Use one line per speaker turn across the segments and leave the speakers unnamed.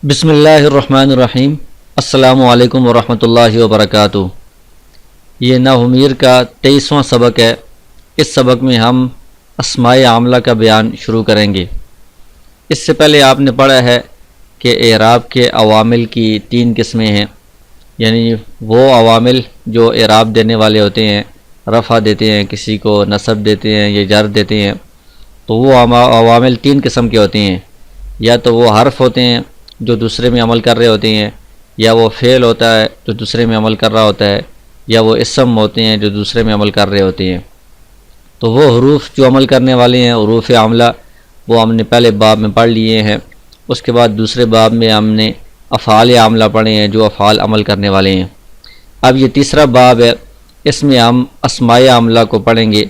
بسم اللہ الرحمن الرحیم۔ السلام علیکم ورحمۃ اللہ وبرکاتہ۔ یہ نحومیر کا 23واں سبق ہے۔ اس سبق میں ہم اسمائے عاملہ کا بیان شروع کریں گے۔ اس سے پہلے آپ نے پڑھا ہے کہ اعراب کے عوامل کی 3 قسمیں ہیں، یعنی وہ عوامل جو اعراب دینے والے ہوتے ہیں، رفع دیتے ہیں، کسی کو نصب دیتے ہیں یا جر دیتے ہیں، تو وہ عوامل 3 قسم کے ہوتے ہیں۔ یا تو وہ حرف ہوتے ہیں جو دوسرے میں عمل کر رہے ہوتے ہیں، یا وہ فعل ہوتا ہے جو دوسرے میں عمل کر رہا ہوتا ہے، یا وہ اسم ہوتے ہیں جو دوسرے میں عمل کر رہے ہوتے ہیں۔ تو وہ حروف جو عمل کرنے والے ہیں، حروف عاملہ، وہ ہم نے پہلے باب میں پڑھ لیے ہیں۔ اس کے بعد دوسرے باب میں ہم نے افعال عاملہ پڑھے ہیں جو افعال عمل کرنے والے ہیں۔ اب یہ تیسرا باب ہے، اس میں ہم اسمائے عاملہ کو پڑھیں گے،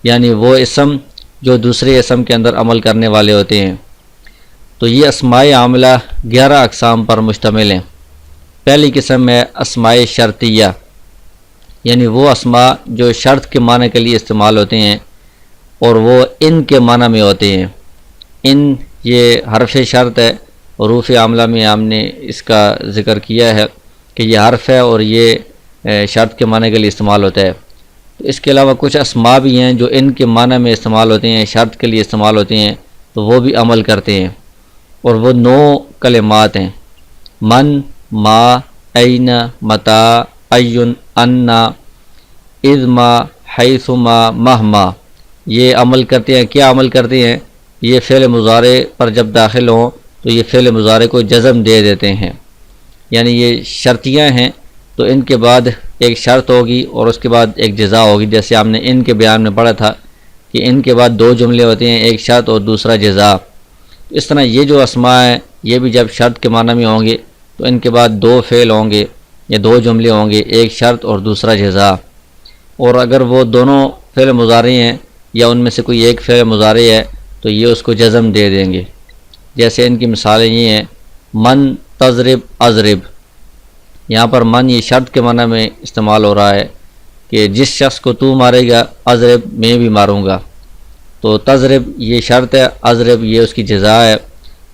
یعنی وہ اسم جو دوسرے اسم کے اندر عمل کرنے والے ہوتے ہیں۔ تو یہ اسمائے عاملہ 11 اقسام پر مشتمل ہیں۔ پہلی قسم ہے اسمائے شرطیہ، یعنی وہ اسماء جو شرط کے معنی کے لیے استعمال ہوتے ہیں اور وہ ان کے معنی میں ہوتے ہیں۔ ان یہ حرف شرط ہے، حروف عاملہ میں ہم نے اس کا ذکر کیا ہے کہ یہ حرف ہے اور یہ شرط کے معنی کے لیے استعمال ہوتا ہے۔ تو اس کے علاوہ کچھ اسماء بھی ہیں جو ان کے معنی میں استعمال ہوتے ہیں، شرط کے لیے استعمال ہوتے ہیں، تو وہ بھی عمل کرتے ہیں، اور وہ 9 کلمات ہیں: من، ما، این، متا، این، انا، اذما، حیثما، مہما۔ یہ عمل کرتے ہیں۔ کیا عمل کرتے ہیں؟ یہ فعل مضارع پر جب داخل ہوں تو یہ فعل مضارع کو جزم دے دیتے ہیں، یعنی یہ شرطیہ ہیں، تو ان کے بعد ایک شرط ہوگی اور اس کے بعد ایک جزا ہوگی۔ جیسے ہم نے ان کے بیان میں پڑھا تھا کہ ان کے بعد 2 جملے ہوتے ہیں، ایک شرط اور دوسرا جزا۔ اس طرح یہ جو اسماء ہیں، یہ بھی جب شرط کے معنی میں ہوں گے تو ان کے بعد 2 فعل ہوں گے یا 2 جملے ہوں گے، ایک شرط اور دوسرا جزا۔ اور اگر وہ دونوں فعل مضارع ہیں یا ان میں سے کوئی ایک فعل مضارع ہے تو یہ اس کو جزم دے دیں گے۔ جیسے ان کی مثالیں یہ ہیں: من تضرب اضرب۔ یہاں پر من یہ شرط کے معنی میں استعمال ہو رہا ہے کہ جس شخص کو تو مارے گا، اضرب میں بھی ماروں گا۔ تو تضرب یہ شرط ہے، اضرب یہ اس کی جزا ہے۔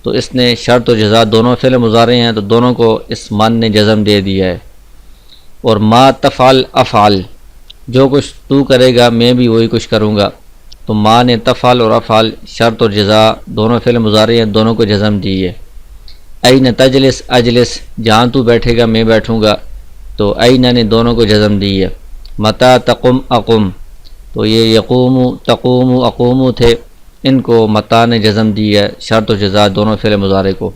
تو اس نے شرط و جزا دونوں فعل مضارع ہیں، تو دونوں کو اس من نے جزم دے دیا ہے۔ اور ما تفعل افعل، جو کچھ تو کرے گا میں بھی وہی کچھ کروں گا۔ تو ما نے تفعل اور افعل شرط اور جزا دونوں فعل مضارع ہیں، دونوں کو جزم دی ہے۔ این تجلس اجلس، جہاں تو بیٹھے گا میں بیٹھوں گا، تو این نے دونوں کو جزم دی ہے۔ متا تقم اقم، تو یہ یقوم تقوم اقوم تھے، ان کو متا نے جزم دی ہے، شرط و جزا دونوں فعل مضارع کو۔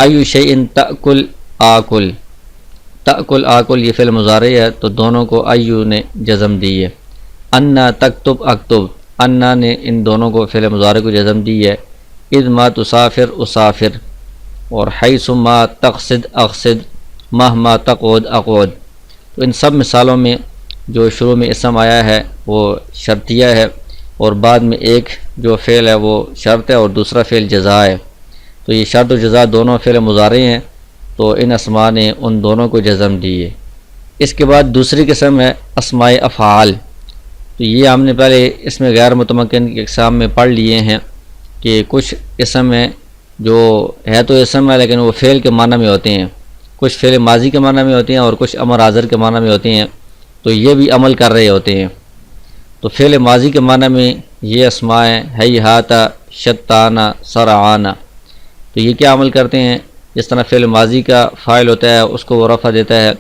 ایو شیء تأکل آکل، تأکل آکل یہ فعل مضارع ہے، تو دونوں کو ایو نے جزم دی ہے۔ انا تکتب اکتب، انا نے ان دونوں کو فعل مضارع کو جزم دی ہے۔ اذ ما تسافر اسافر، اور حیث ما تقصد اقصد، مہما تقعد اقعد۔ تو ان سب مثالوں میں جو شروع میں اسم آیا ہے وہ شرطیہ ہے، اور بعد میں ایک جو فعل ہے وہ شرط ہے اور دوسرا فعل جزا ہے۔ تو یہ شرط و جزا دونوں فعل مضارع ہیں، تو ان اسماء نے ان دونوں کو جزم دی ہے۔ اس کے بعد دوسری قسم ہے اسمائے افعال۔ تو یہ ہم نے پہلے اس میں غیر متمکن کے اقسام میں پڑھ لیے ہیں کہ کچھ اسم ہیں جو ہے تو اسم ہے لیکن وہ فعل کے معنی میں ہوتے ہیں، کچھ فعل ماضی کے معنی میں ہوتے ہیں اور کچھ امر حاضر کے معنی میں ہوتے ہیں، تو یہ بھی عمل کر رہے ہوتے ہیں۔ تو فعل ماضی کے معنی میں یہ اسماء ہیں: ہیہاتا، شتانا، سرعانا۔ تو یہ کیا عمل کرتے ہیں؟ جس طرح فعل ماضی کا فاعل ہوتا ہے اس کو وہ رفع دیتا ہے،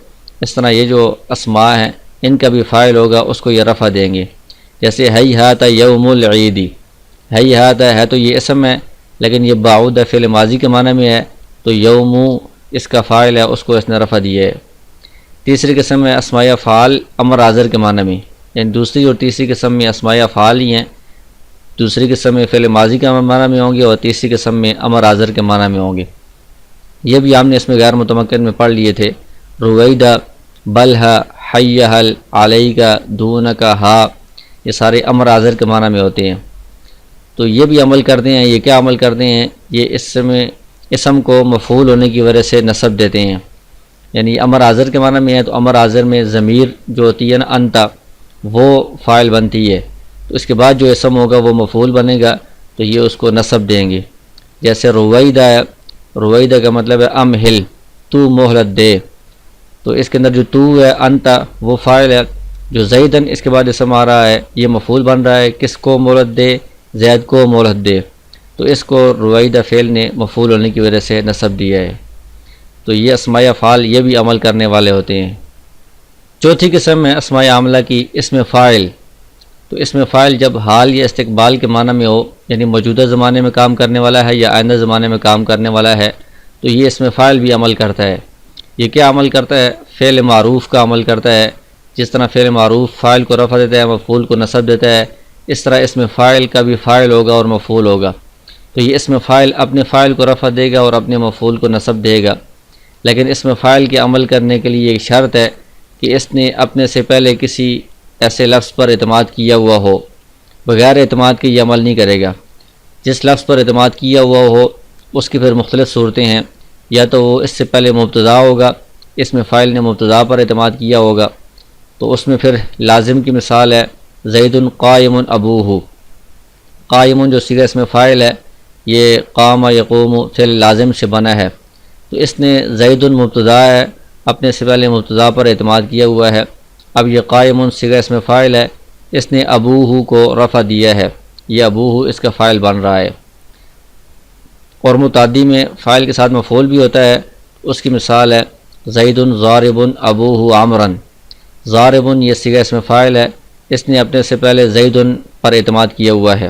اس طرح یہ جو اسماء ہیں ان کا بھی فاعل ہوگا، اس کو یہ رفع دیں گے۔ جیسے ہیہاتا یوم العید، ہیہاتا ہے تو یہ اسم ہے لیکن یہ باعود فعل ماضی کے معنی میں ہے، تو یوم اس کا فاعل ہے، اس کو اس نے رفع دیا ہے۔ تیسری قسم ہے اسماء افعال امر حاضر کے معنی میں، یعنی دوسری اور تیسری قسم میں اسماء افعال ہی ہیں، دوسری قسم میں فعل ماضی کے معنی میں ہوں گے اور تیسری قسم میں امر حاضر کے معنی میں ہوں گے۔ یہ بھی ہم نے اس میں غیر متمکن میں پڑھ لیے تھے: رویدہ، بلہا، حیہل، علیکا، دونکا، ہا، یہ سارے امر حاضر کے معنی میں ہوتے ہیں۔ تو یہ بھی عمل کرتے ہیں۔ یہ کیا عمل کرتے ہیں؟ یہ اسم کو مفعول ہونے کی وجہ سے نصب دیتے ہیں، یعنی امر حاضر کے معنی میں ہے تو امر حاضر میں ضمیر جو ہوتی ہے نا انتا، وہ فاعل بنتی ہے، تو اس کے بعد جو اسم ہوگا وہ مفعول بنے گا، تو یہ اس کو نصب دیں گے۔ جیسے رویدہ ہے، رویدہ کا مطلب ہے امہل، تو مہلت دے، تو اس کے اندر جو تو ہے انت وہ فاعل ہے، جو زیدن اس کے بعد اسم آ رہا ہے یہ مفعول بن رہا ہے، کس کو مہلت دے؟ زید کو مہلت دے، تو اس کو رویدہ فعل نے مفعول ہونے کی وجہ سے نصب دیا ہے۔ تو یہ اسماء افعال یہ بھی عمل کرنے والے ہوتے ہیں۔ چوتھی قسم ہے اسماء عاملہ کی اسم فاعل۔ تو اسم فاعل جب حال یا استقبال کے معنی میں ہو، یعنی موجودہ زمانے میں کام کرنے والا ہے یا آئندہ زمانے میں کام کرنے والا ہے، تو یہ اسم فاعل بھی عمل کرتا ہے۔ یہ کیا عمل کرتا ہے؟ فعل معروف کا عمل کرتا ہے۔ جس طرح فعل معروف فاعل کو رفع دیتا ہے، مفعول کو نصب دیتا ہے، اس طرح اسم فاعل کا بھی فاعل ہوگا اور مفعول ہوگا۔ تو یہ اسم فاعل اپنے فاعل کو رفع دے گا اور اپنے مفعول کو نصب دے گا، لیکن اسم فاعل کے عمل کرنے کے لیے ایک شرط ہے کہ اس نے اپنے سے پہلے کسی ایسے لفظ پر اعتماد کیا ہوا ہو، بغیر اعتماد کے یہ عمل نہیں کرے گا۔ جس لفظ پر اعتماد کیا ہوا ہو اس کی پھر مختلف صورتیں ہیں، یا تو وہ اس سے پہلے مبتدا ہوگا، اسم فاعل نے مبتدا پر اعتماد کیا ہوگا، تو اس میں پھر لازم کی مثال ہے زید قائم ابوہ۔ قائم جو صیغہ اسم فاعل ہے یہ قام یقوم فعل لازم سے بنا ہے، تو اس نے زید مبتدا ہے، اپنے سے پہلے مبتدا پر اعتماد کیا ہوا ہے۔ اب یہ قائم صیغہ اسم فاعل ہے، اس نے ابوہ کو رفع دیا ہے، یہ ابوہ اس کا فاعل بن رہا ہے۔ اور متعدی میں فاعل کے ساتھ مفعول بھی ہوتا ہے، اس کی مثال ہے زید ضارب ابوہ عمرا۔ ضارب یہ صیغہ اسم فاعل ہے، اس نے اپنے سے پہلے زید پر اعتماد کیا ہوا ہے،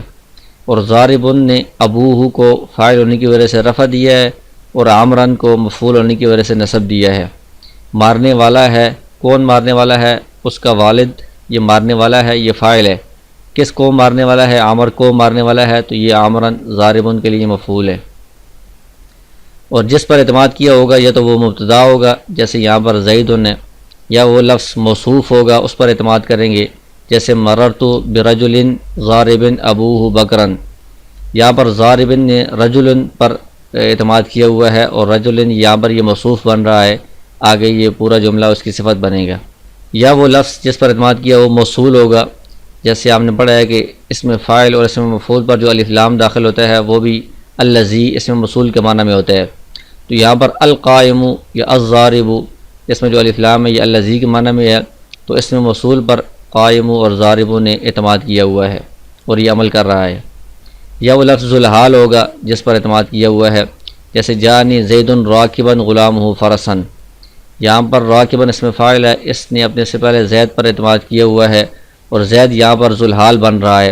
اور ضارب نے ابوہ کو فاعل ہونے کی وجہ سے رفع دیا ہے اور عمرا کو مفعول ہونے کی وجہ سے نصب دیا ہے۔ مارنے والا ہے، کون مارنے والا ہے؟ اس کا والد، یہ مارنے والا ہے، یہ فاعل ہے۔ کس کو مارنے والا ہے؟ عمر کو مارنے والا ہے، تو یہ عمرا ضارب کے لیے مفعول ہے۔ اور جس پر اعتماد کیا ہوگا یا تو وہ مبتدا ہوگا جیسے یہاں پر زید ہے، یا وہ لفظ موصوف ہوگا اس پر اعتماد کریں گے جیسے مررت برجل ضارب ابوہ بکرا۔ یہاں پر ضارب نے رجل پر اعتماد کیا ہوا ہے اور رجل یہاں پر یہ موصوف بن رہا ہے، آگے یہ پورا جملہ اس کی صفت بنے گا۔ یا وہ لفظ جس پر اعتماد کیا وہ موصول ہوگا، جیسے آپ نے پڑھا ہے کہ اسم فاعل اور اسم مفعول پر جو الف لام داخل ہوتا ہے وہ بھی الذی اسم موصول کے معنی میں ہوتا ہے۔ تو یہاں پر القائم یا الضارب اس میں جو الف لام ہے یہ الذی کے معنی میں ہے، تو اسم موصول پر قائم اور ضارب نے اعتماد کیا ہوا ہے اور یہ عمل کر رہا ہے۔ یا وہ لفظ الحال ہوگا جس پر اعتماد کیا ہوا ہے، جیسے جانی زید راکبا غلامہ فرسا۔ یہاں پر راکبا اسم فاعل ہے، اس نے اپنے سے پہلے زید پر اعتماد کیا ہوا ہے اور زید یہاں پر ذوالحال بن رہا ہے،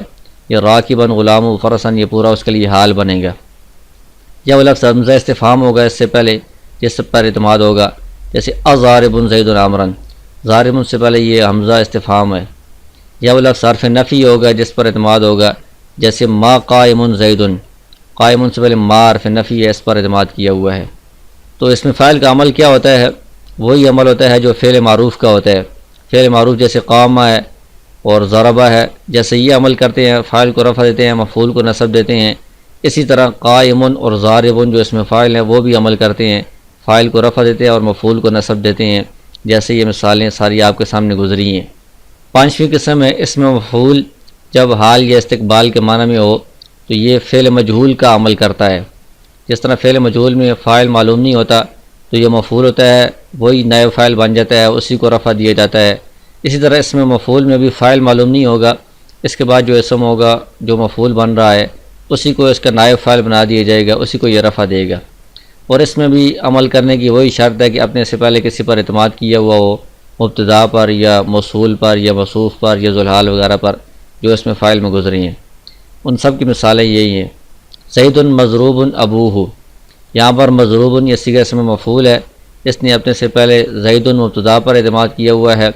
یہ راکبا غلامہ فرسا یہ پورا اس کے لیے حال بنے گا۔ یا وہ لفظ حمزہ استفہام ہوگا اس سے پہلے جس پر اعتماد ہوگا، جیسے اضارب زید عمرا، ضارب سے پہلے یہ حمزہ استفہام ہے۔ یا وہ لفظ حرف نفی ہوگا جس پر اعتماد ہوگا، جیسے ما قائم زید، قائم سے پہلے ما حرف نفی ہے، اس پر اعتماد کیا ہوا ہے۔ تو اس میں فاعل کا عمل کیا ہوتا ہے؟ وہی عمل ہوتا ہے جو فعل معروف کا ہوتا ہے۔ فعل معروف جیسے قامہ ہے اور ضربہ ہے، جیسے یہ عمل کرتے ہیں، فاعل کو رفع دیتے ہیں، مفعول کو نصب دیتے ہیں، اسی طرح قائم اور ضارب جو اس میں فاعل ہیں وہ بھی عمل کرتے ہیں، فاعل کو رفع دیتے ہیں اور مفعول کو نصب دیتے ہیں، جیسے یہ مثالیں ساری آپ کے سامنے گزری ہیں۔ پانچویں قسم ہے اسم مفعول جب حال یا استقبال کے معنی میں ہو، تو یہ فعل مجہول کا عمل کرتا ہے۔ جس طرح فعل مجہول میں فاعل معلوم نہیں ہوتا تو یہ مفعول ہوتا ہے، وہی نائب فاعل بن جاتا ہے، اسی کو رفع دیا جاتا ہے۔ اسی طرح اسم مفعول میں بھی فاعل معلوم نہیں ہوگا، اس کے بعد جو اسم ہوگا جو مفعول بن رہا ہے اسی کو اس کا نائب فاعل بنا دیا جائے گا، اسی کو یہ رفع دے گا۔ اور اس میں بھی عمل کرنے کی وہی شرط ہے کہ اپنے سے پہلے کسی پر اعتماد کیا ہوا ہو، مبتدا پر یا موصول پر یا موصوف پر یا ذوالحال وغیرہ پر جو اس میں فاعل میں گزری ہیں۔ ان سب کی مثالیں یہی ہیں۔ زید مضروب ابوہ، یہاں پر مضروب یہ صیغہ اسم مفعول ہے، اس نے اپنے سے پہلے زید مبتدا پر اعتماد کیا ہوا ہے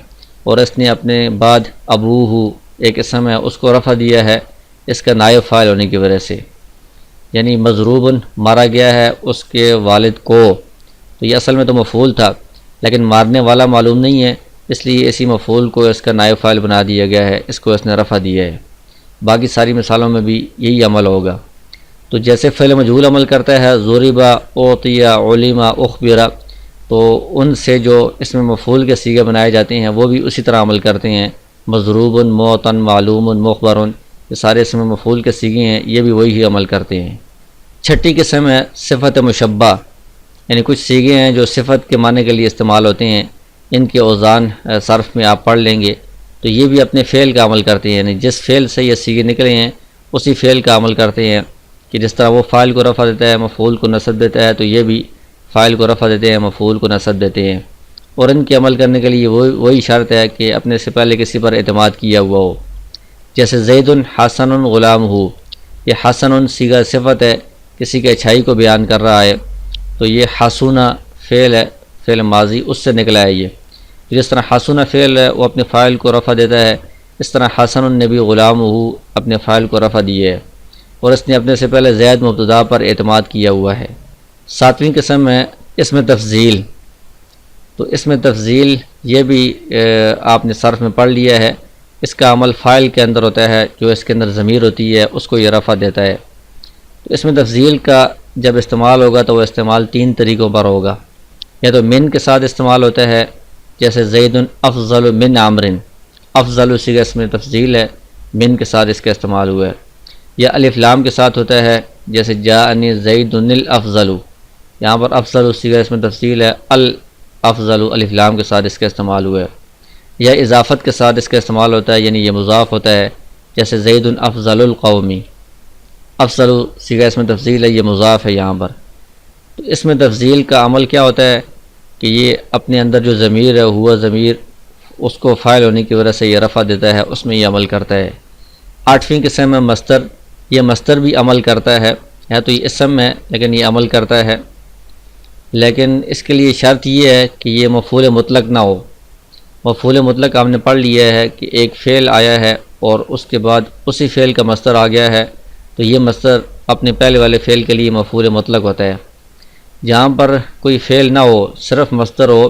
اور اس نے اپنے بعد ابوہ ایک اسم ہے اس کو رفع دیا ہے اس کا نائب فاعل ہونے کی وجہ سے، یعنی مضروب مارا گیا ہے اس کے والد کو، تو یہ اصل میں تو مفعول تھا لیکن مارنے والا معلوم نہیں ہے، اس لیے اسی مفعول کو اس کا نائب فاعل بنا دیا گیا ہے، اس کو اس نے رفع دیا ہے۔ باقی ساری مثالوں میں بھی یہی عمل ہوگا۔ تو جیسے فعل مجہول عمل کرتا ہے ضربا، اعطیا، علم، اخبرا، تو ان سے جو اس میں مفعول کے صیغے بنائے جاتے ہیں وہ بھی اسی طرح عمل کرتے ہیں۔ مضروب، معطن، معلوم، مخبر، یہ سارے اس میں مفعول کے صیغے ہیں، یہ بھی وہی عمل کرتے ہیں۔ چھٹی قسم ہے صفت مشبہ یعنی کچھ صیغے ہیں جو صفت کے معنی کے لیے استعمال ہوتے ہیں، ان کے اوزان صرف میں آپ پڑھ لیں گے تو یہ بھی اپنے فعل کا عمل کرتے ہیں، یعنی جس فعل سے یہ صیغے نکلے ہیں اسی فعل کا عمل کرتے ہیں، کہ جس طرح وہ فاعل کو رفع دیتا ہے، مفعول کو نصب دیتا ہے، تو یہ بھی فاعل کو رفع دیتے ہیں، مفعول کو نصب دیتے ہیں۔ اور ان کے عمل کرنے کے لیے وہی شرط ہے کہ اپنے سے پہلے کسی پر اعتماد کیا ہوا ہو، جیسے زید حسن غلام ہو، یہ حسن صیغہ صفت ہے، کسی کی اچھائی کو بیان کر رہا ہے، تو یہ حسنہ فعل ہے، فعل ماضی اس سے نکلا ہے۔ یہ جس طرح حسنہ فعل ہے وہ اپنے فاعل کو رفع دیتا ہے، اس طرح حسن نے بھی غلام ہو اپنے فاعل کو رفع دیے ہے، اور اس نے اپنے سے پہلے زید مبتدا پر اعتماد کیا ہوا ہے۔ ساتویں قسم ہے اسم تفضیل، تو اسم تفضیل یہ بھی آپ نے صرف میں پڑھ لیا ہے، اس کا عمل فاعل کے اندر ہوتا ہے، جو اس کے اندر ضمیر ہوتی ہے اس کو یہ رفع دیتا ہے۔ تو اسم تفضیل کا جب استعمال ہوگا تو وہ استعمال تین طریقوں پر ہوگا، یا تو من کے ساتھ استعمال ہوتا ہے، جیسے زید افضل من عمر، افضل صیغہ اسم تفضیل ہے، من کے ساتھ اس کا استعمال ہوا ہے، یا الف لام کے ساتھ ہوتا ہے، جیسے جاءنی زید الافضل، یہاں پر افضل صیغہ اسم تفضیل ہے، الافضل الف لام کے ساتھ اس کا استعمال ہوا ہے، یا اضافت کے ساتھ اس کا استعمال ہوتا ہے، یعنی یہ مضاف ہوتا ہے، جیسے زید افضل القومی، افضل صیغہ اسم تفضیل ہے، یہ مضاف ہے یہاں پر۔ تو اسم تفضیل کا عمل کیا ہوتا ہے کہ یہ اپنے اندر جو ضمیر ہے ہوا ضمیر، اس کو فاعل ہونے کی وجہ سے یہ رفع دیتا ہے، اس میں یہ عمل کرتا ہے۔ آٹھویں قسم ہے مصدر، یہ مصدر بھی عمل کرتا ہے تو یہ اسم ہے لیکن یہ عمل کرتا ہے، لیکن اس کے لیے شرط یہ ہے کہ یہ مفعول مطلق نہ ہو۔ مفعول مطلق ہم نے پڑھ لیا ہے کہ ایک فعل آیا ہے اور اس کے بعد اسی فعل کا مصدر آ گیا ہے، تو یہ مصدر اپنے پہلے والے فعل کے لیے مفعول مطلق ہوتا ہے۔ جہاں پر کوئی فعل نہ ہو، صرف مصدر ہو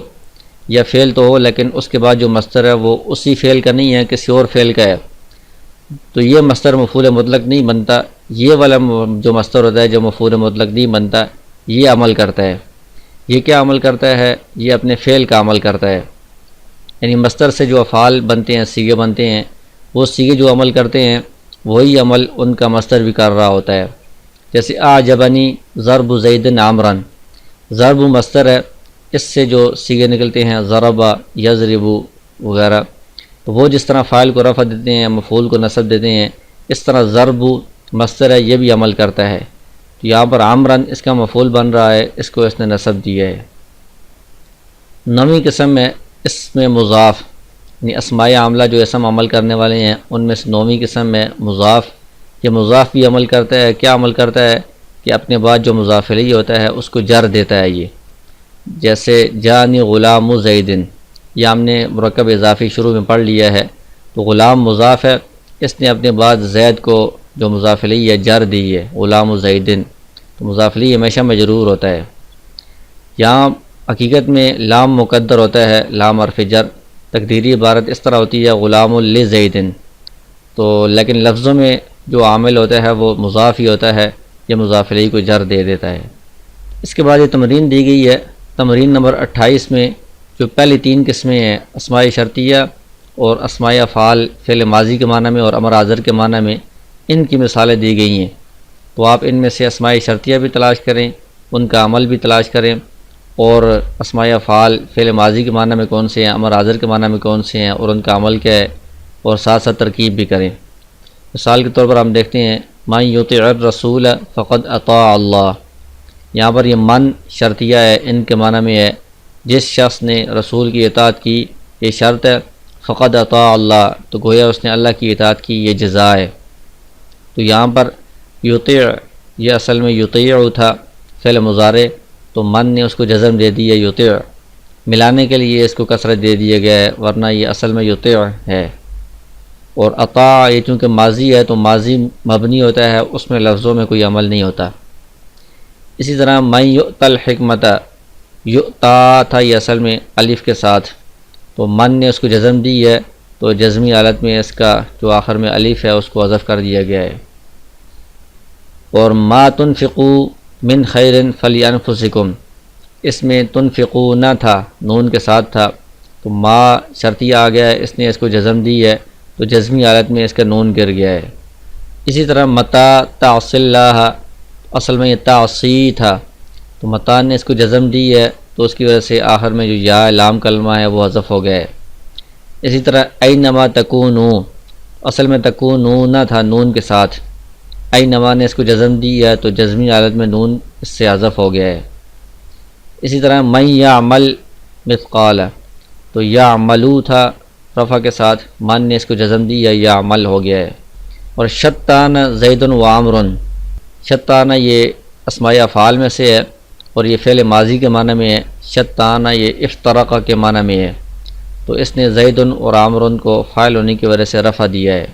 یا فعل تو ہو لیکن اس کے بعد جو مصدر ہے وہ اسی فعل کا نہیں ہے، کسی اور فعل کا ہے، تو یہ مصدر مفعول مطلق نہیں بنتا۔ یہ والا جو مصدر ہوتا ہے جو مفعول مطلق نہیں بنتا، یہ عمل کرتا ہے۔ یہ کیا عمل کرتا ہے؟ یہ اپنے فعل کا عمل کرتا ہے، یعنی مصدر سے جو افعال بنتے ہیں، صیغے بنتے ہیں، وہ صیغے جو عمل کرتے ہیں وہی عمل ان کا مصدر بھی کر رہا ہوتا ہے۔ جیسے اعجبنی ضرب زید عمرا، ضرب مصدر ہے، اس سے جو صیغے نکلتے ہیں ضرب، یضرب وغیرہ، تو وہ جس طرح فاعل کو رفع دیتے ہیں، مفعول کو نصب دیتے ہیں، اس طرح ضرب مصدر ہے، یہ بھی عمل کرتا ہے۔ تو یہاں پر عمرن اس کا مفعول بن رہا ہے، اس کو اس نے نصب دیا ہے۔ نویں قسم ہے اسم مضاف، یعنی اسمائے عاملہ جو اسم عمل کرنے والے ہیں ان میں سے نویں قسم ہے مضاف۔ یہ مضاف بھی عمل کرتا ہے، کیا عمل کرتا ہے کہ اپنے بعد جو مضاف الیہ ہوتا ہے اس کو جر دیتا ہے۔ یہ جیسے جانی غلام زیدن، یہ ہم نے مرکب اضافی شروع میں پڑھ لیا ہے، تو غلام مضاف ہے، اس نے اپنے بعد زید کو جو مضاف الیہ جر دی ہے، غلام زیدن، تو مضاف الیہ ہمیشہ مجرور ہوتا ہے۔ یہاں حقیقت میں لام مقدر ہوتا ہے، لام حرف جر، تقدیری عبارت اس طرح ہوتی ہے غلام لزیدن، تو لیکن لفظوں میں جو عامل ہوتا ہے وہ مضاف ہی ہوتا ہے، یہ مضاف الیہ کو جر دے دیتا ہے۔ اس کے بعد یہ تمرین دی گئی ہے، تمرین نمبر 28 میں جو پہلی تین قسمیں ہیں اسمائے شرطیہ اور اسمائے افعال فعل ماضی کے معنی میں اور امر حاضر کے معنی میں، ان کی مثالیں دی گئی ہیں، تو آپ ان میں سے اسمائے شرطیہ بھی تلاش کریں، ان کا عمل بھی تلاش کریں، اور اسمائے افعال فعل ماضی کے معنی میں کون سے ہیں، امر حاضر کے معنی میں کون سے ہیں اور ان کا عمل کیا ہے، اور ساتھ ساتھ ترکیب بھی کریں۔ مثال کے طور پر ہم دیکھتے ہیں من یطع الرسول فقد اطاع اللہ، یہاں پر یہ من شرطیہ ہے، ان کے معنی میں ہے جس شخص نے رسول کی اطاعت کی، یہ شرط ہے، فقد اطاع اللہ تو گویا اس نے اللہ کی اطاعت کی، یہ جزا ہے۔ تو یہاں پر یطیع یہ اصل میں یطیع تھا فعل مضارع، تو من نے اس کو جزم دے دی ہے یطیع، ملانے کے لیے اس کو کسرت دے دیا گیا ہے، ورنہ یہ اصل میں یطیع ہے۔ اور اطاع یہ چونکہ ماضی ہے تو ماضی مبنی ہوتا ہے، اس میں لفظوں میں کوئی عمل نہیں ہوتا۔ اسی طرح من یؤت الحکمت، یؤتا تھا یہ اصل میں الف کے ساتھ، تو من نے اس کو جزم دی ہے، تو جزمی حالت میں اس کا جو آخر میں الف ہے اس کو حذف کر دیا گیا ہے۔ اور ما تنفقوا من خیر فلانفسکم، اس میں تنفقوا نہ تھا، نون کے ساتھ تھا، تو ما شرطیہ آ گیا ہے، اس نے اس کو جزم دی ہے، تو جزمی حالت میں اس کا نون گر گیا ہے۔ اسی طرح متا تعصی اللہ، اصل میں یہ تعصی تھا، تو متان نے اس کو جزم دی ہے تو اس کی وجہ سے آخر میں جو یا لام کلمہ ہے وہ حذف ہو گیا ہے۔ اسی طرح اینما تکونو، اصل میں تکونون تھا نون کے ساتھ، اینما نے اس کو جزم دی ہے تو جزمی حالت میں نون اس سے حذف ہو گیا ہے۔ اسی طرح من یعمل مثقال، تو یعملو تھا رفع کے ساتھ، من نے اس کو جزم دی ہے یعمل ہو گیا ہے۔ اور شتان زید و عامر، شتانہ یہ اسماء افعال میں سے ہے اور یہ فعل ماضی کے معنی میں ہے، شتانہ یہ افترقہ کے معنی میں ہے، تو اس نے زید اور عامر کو فاعل ہونے کی وجہ سے رفع دیا ہے۔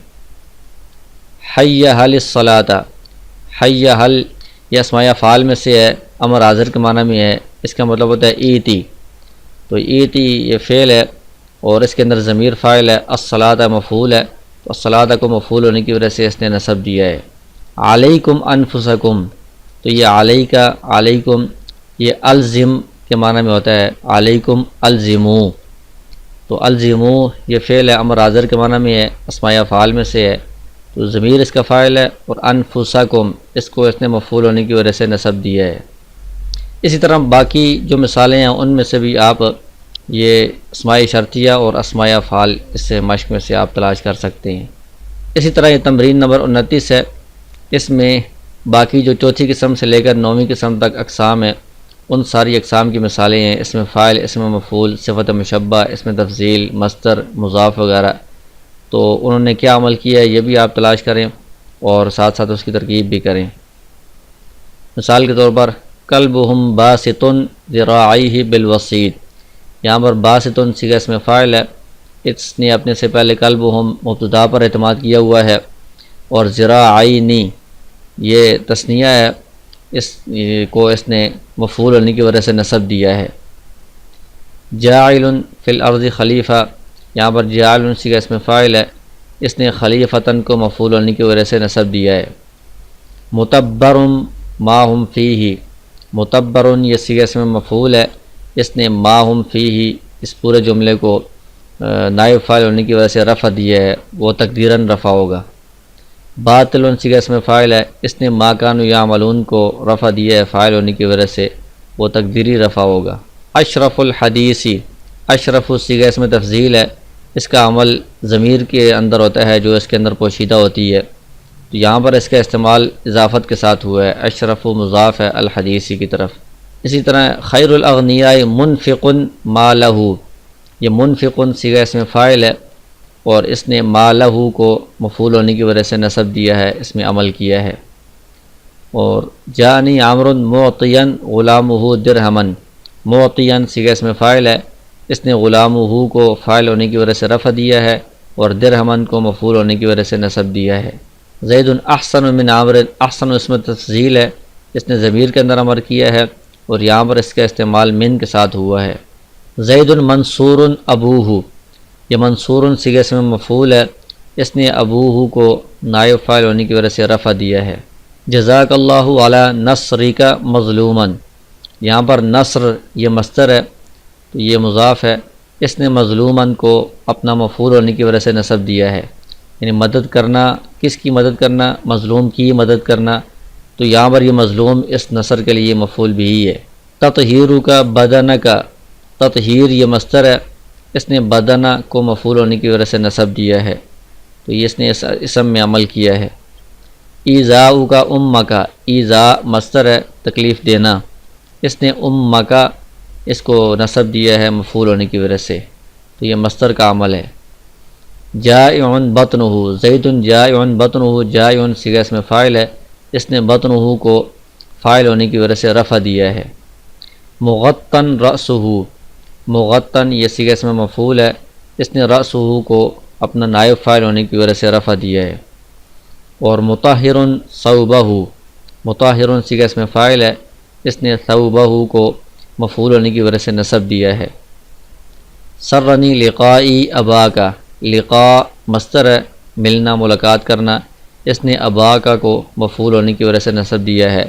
حی حل الصلاۃ، حی حل یہ اسماء افعال میں سے ہے، امر حاضر کے معنی میں ہے، اس کا مطلب ہوتا ہے ایتی، تو ایتی یہ فعل ہے اور اس کے اندر ضمیر فاعل ہے، الصلاۃ مفعول ہے، تو الصلاۃ کو مفعول ہونے کی وجہ سے اس نے نصب دیا ہے۔ علیکم انفسکم، تو یہ علیکہ علیکم یہ الزم کے معنی میں ہوتا ہے، علیکم الزمو، تو الزمو یہ فعل ہے، امر حاضر کے معنی میں ہے، اسماء افعال میں سے ہے، تو ضمیر اس کا فاعل ہے، اور انفسکم اس کو اس نے مفعول ہونے کی وجہ سے نصب دیا ہے۔ اسی طرح باقی جو مثالیں ہیں ان میں سے بھی آپ یہ اسماء شرطیہ اور اسماء افعال اس سے مشق میں سے آپ تلاش کر سکتے ہیں۔ اسی طرح یہ تمرین نمبر 29 ہے، اس میں باقی جو چوتھی قسم سے لے کر 9ویں قسم تک اقسام ہیں ان ساری اقسام کی مثالیں ہیں، اسم فاعل، اسم مفعول، صفت مشبہ، اسم تفضیل، مصدر، مضاف وغیرہ، تو انہوں نے کیا عمل کیا ہے یہ بھی آپ تلاش کریں اور ساتھ ساتھ اس کی ترکیب بھی کریں۔ مثال کے طور پر کلبہم باسط ذراعیہ بالوسیط، یہاں پر باسط صیغہ اسم فاعل ہے، اس نے اپنے سے پہلے کلبہم مبتدا پر اعتماد کیا ہوا ہے، اور ذراعینی یہ تثنیہ ہے، اس کو اس نے مفعول ہونے کی وجہ سے نصب دیا ہے۔ جاعل فی الارض خلیفہ، یہاں پر جاعل صیغہ اسم فاعل ہے، اس نے خلیفتن کو مفعول ہونے کی وجہ سے نصب دیا ہے۔ متبر ما ہم فیہ، متبر یہ صیغہ اسم مفعول ہے، اس نے ما ہم فیہ اس پورے جملے کو نائب فاعل ہونے کی وجہ سے رفع دیا ہے، وہ تقدیراً رفع ہوگا۔ باطل صیغہ اسم فاعل ہے، اس نے ما کانوا یعملون کو رفع دیا ہے فاعل ہونے کی وجہ سے، وہ تقدیری رفع ہوگا۔ اشرف الحدیثی، اشرف صیغہ اسم تفضیل ہے، اس کا عمل ضمیر کے اندر ہوتا ہے جو اس کے اندر پوشیدہ ہوتی ہے، تو یہاں پر اس کا استعمال اضافت کے ساتھ ہوا ہے، اشرف مضاف ہے الحدیثی کی طرف۔ اسی طرح خیر الاغنیاء منفق مالہ، یہ منفق صیغہ اسم فاعل ہے اور اس نے مالہ کو مفعول ہونے کی وجہ سے نصب دیا ہے، اس میں عمل کیا ہے۔ اور جانی عامر معطیا غلامہ درہما، معطیا صیغہ اسم فاعل ہے، اس نے غلامہ کو فاعل ہونے کی وجہ سے رفع دیا ہے اور درہما کو مفعول ہونے کی وجہ سے نصب دیا ہے۔ زید احسن من عامر، احسن اسم تفضیل ہے، اس نے ضمیر کے اندر امر کیا ہے اور یہاں پر اس کا استعمال من کے ساتھ ہوا ہے۔ زید منصور ابوہ، یہ منصور صیغہ اسم مفعول ہے، اس نے ابوہ کو نائب فاعل ہونے کی وجہ سے رفع دیا ہے۔ جزاک اللہ علی نصرک مظلوما، یہاں پر نصر یہ مصدر ہے تو یہ مضاف ہے، اس نے مظلوماً کو اپنا مفعول ہونے کی وجہ سے نصب دیا ہے، یعنی مدد کرنا، کس کی مدد کرنا؟ مظلوم کی مدد کرنا، تو یہاں پر یہ مظلوم اس نصر کے لیے مفعول بھی ہے۔ تطہیر کا بدن کا، تطہیر یہ مصدر ہے، اس نے بدنہ کو مفعول ہونے کی وجہ سے نصب دیا ہے، تو یہ اس نے اس اسم میں عمل کیا ہے۔ ایذاء کا کا، ایذاء مصدر ہے تکلیف دینا، اس نے کا اس کو نصب دیا ہے مفعول ہونے کی وجہ سے، تو یہ مصدر کا عمل ہے۔ جائع بطنہ، زید جائع بطنہ، جائع صیغہ اسم فاعل ہے، اس نے بطنہ کو فاعل ہونے کی وجہ سے رفع دیا ہے۔ مغطن رأسہ، مغطن یہ صیغہ اسم مفعول ہے، اس نے رأسہ کو اپنا نائب فاعل ہونے کی وجہ سے رفع دیا ہے۔ اور مطہر ثوبہ، مطہر صیغہ اسم فاعل ہے، اس نے ثوبہ کو مفعول ہونے کی وجہ سے نصب دیا ہے۔ سرنی لقائی اباکا، لقاء مصدر ہے ملنا ملاقات کرنا، اس نے اباکا کو مفعول ہونے کی وجہ سے نصب دیا ہے،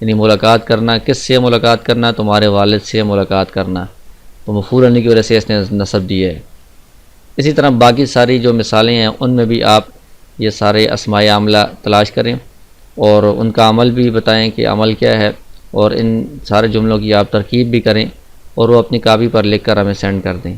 یعنی ملاقات کرنا، کس سے ملاقات کرنا؟ تمہارے والد سے ملاقات کرنا، تو مفعول ہونے کی وجہ سے اس نے نصب دیا ہے۔ اسی طرح باقی ساری جو مثالیں ہیں ان میں بھی آپ یہ سارے اسماء عاملہ تلاش کریں اور ان کا عمل بھی بتائیں کہ عمل کیا ہے، اور ان سارے جملوں کی آپ ترکیب بھی کریں اور وہ اپنی کاپی پر لکھ کر ہمیں سینڈ کر دیں۔